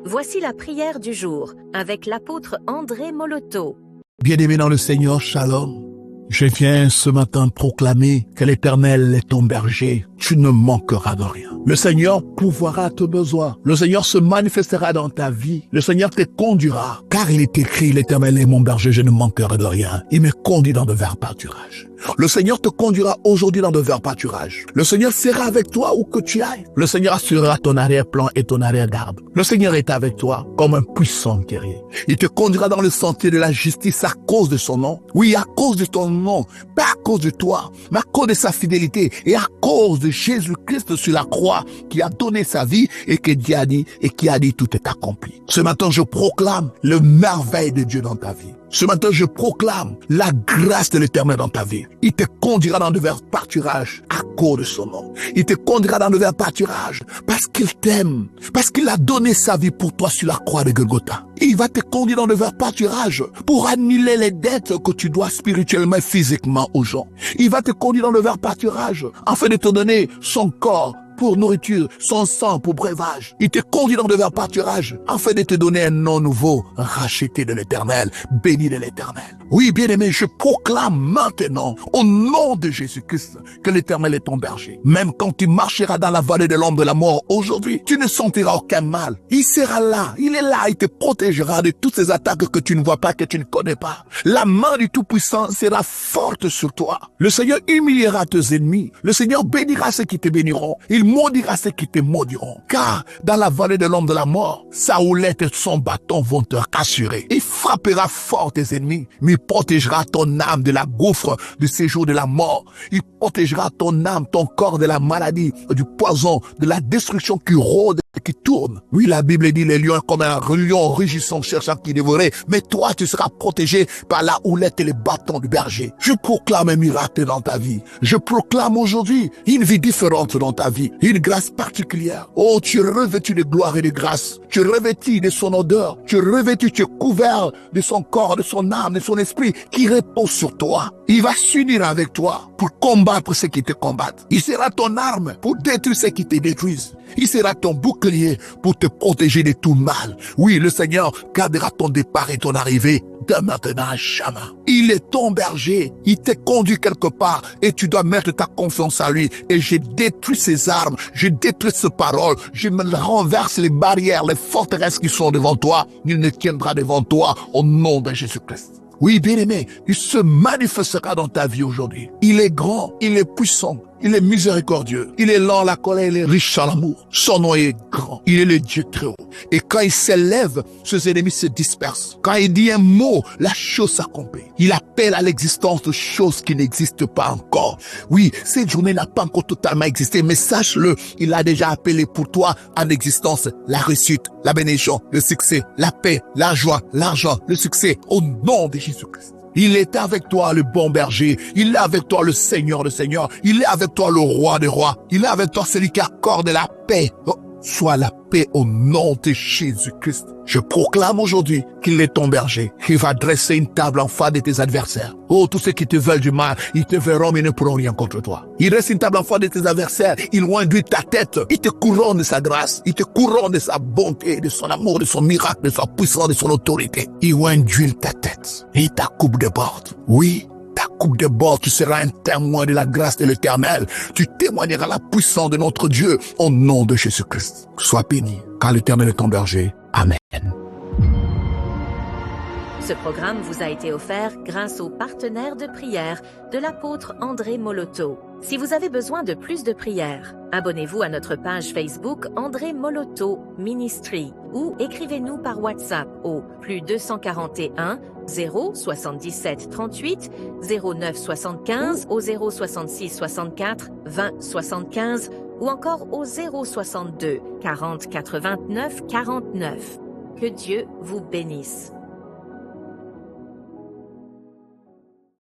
Voici la prière du jour avec l'apôtre André Moloto. Bien-aimé dans le Seigneur, shalom. Je viens ce matin proclamer que l'Éternel est ton berger. Tu ne manqueras de rien. Le Seigneur pourvoira à tes besoins. Le Seigneur se manifestera dans ta vie. Le Seigneur te conduira. Car il est écrit, l'Éternel est mon berger, je ne manquerai de rien. Il me conduit dans de verts pâturages. Le Seigneur te conduira aujourd'hui dans de verts pâturages. Le Seigneur sera avec toi où que tu ailles. Le Seigneur assurera ton arrière-plan et ton arrière-garde. Le Seigneur est avec toi comme un puissant guerrier. Il te conduira dans le sentier de la justice à cause de son nom. Oui, à cause de ton nom. Pas à cause de toi, mais à cause de sa fidélité et à cause de Jésus-Christ sur la croix qui a donné sa vie et qui a dit tout est accompli. Ce matin, je proclame le merveille de Dieu dans ta vie. Ce matin, je proclame la grâce de l'Éternel dans ta vie. Il te conduira dans de verts pâturages à cause de son nom. Il te conduira dans de verts pâturages parce qu'il t'aime, parce qu'il a donné sa vie pour toi sur la croix de Golgotha. Il va te conduire dans de verts pâturages pour annuler les dettes que tu dois spirituellement et physiquement aux gens. Il va te conduire dans de verts pâturages afin de te donner son corps pour nourriture, son sang pour breuvage. Il te conduit dans de verts pâturages afin de te donner un nom nouveau, racheté de l'Éternel, béni de l'Éternel. Oui, bien-aimé, je proclame maintenant, au nom de Jésus-Christ, que l'Éternel est ton berger. Même quand tu marcheras dans la vallée de l'ombre de la mort aujourd'hui, tu ne sentiras aucun mal. Il sera là, il est là, il te protégera de toutes ces attaques que tu ne vois pas, que tu ne connais pas. La main du Tout-Puissant sera forte sur toi. Le Seigneur humiliera tes ennemis. Le Seigneur bénira ceux qui te béniront. Il maudira ceux qui te maudiront. Car dans la vallée de l'ombre de la mort, sa houlette et son bâton vont te rassurer. Il frappera fort tes ennemis, mais il protégera ton âme de la gouffre du séjour de la mort. Il protégera ton âme, ton corps de la maladie, du poison, de la destruction qui rôde et qui tourne. Oui, la Bible dit les lions comme un lion rugissant cherchant qui dévorer. Mais toi, tu seras protégé par la houlette et les bâtons du berger. Je proclame un miracle dans ta vie. Je proclame aujourd'hui une vie différente dans ta vie. Une grâce particulière. Oh, tu es revêtu de gloire et de grâce. Tu es revêtu de son odeur. Tu es revêtu, tu es couvert de son corps, de son âme, de son esprit qui repose sur toi. Il va s'unir avec toi pour combattre ceux qui te combattent. Il sera ton arme pour détruire ceux qui te détruisent. Il sera ton bouclier pour te protéger de tout mal. Oui, le Seigneur gardera ton départ et ton arrivée de maintenant à jamais. Il est ton berger. Il te conduit quelque part et tu dois mettre ta confiance à lui. Et je détruis ses armes. Je détruis ses paroles. Je me renverse les barrières, les forteresses qui sont devant toi. Il ne tiendra devant toi au nom de Jésus-Christ. Oui, bien-aimé, il se manifestera dans ta vie aujourd'hui. Il est grand, il est puissant, il est miséricordieux, il est lent à la colère, il est riche en l'amour. Son nom est grand, il est le Dieu très haut. Et quand il s'élève, ses ennemis se dispersent. Quand il dit un mot, la chose s'accomplit. Il appelle à l'existence de choses qui n'existent pas encore. Oui, cette journée n'a pas encore totalement existé, mais sache-le, il a déjà appelé pour toi en existence la réussite, la bénédiction, le succès, la paix, la joie, l'argent, le succès, au nom de Jésus-Christ. Il est avec toi, le bon berger. Il est avec toi, le Seigneur de Seigneurs. Il est avec toi, le Roi des rois. Il est avec toi, celui qui accorde la paix. Oh, sois la paix au nom de Jésus-Christ. Je proclame aujourd'hui qu'il est ton berger. Il va dresser une table en face de tes adversaires. Oh, tous ceux qui te veulent du mal, ils te verront mais ne pourront rien contre toi. Il dresse une table en face de tes adversaires. Il induit ta tête. Il te couronne de sa grâce. Il te couronne de sa bonté, de son amour, de son miracle, de sa puissance, de son autorité. Il induit ta tête. Et ta coupe déborde. Oui. Ta coupe déborde, tu seras un témoin de la grâce de l'Éternel. Tu témoigneras la puissance de notre Dieu au nom de Jésus-Christ. Sois béni, car l'Éternel est ton berger. Amen. Ce programme vous a été offert grâce aux partenaires de prière de l'apôtre André Moloto. Si vous avez besoin de plus de prières, abonnez-vous à notre page Facebook André Moloto Ministry ou écrivez-nous par WhatsApp au +241 077 38 09 75 au 066 64 20 75 ou encore au 062 40 89 49. Que Dieu vous bénisse.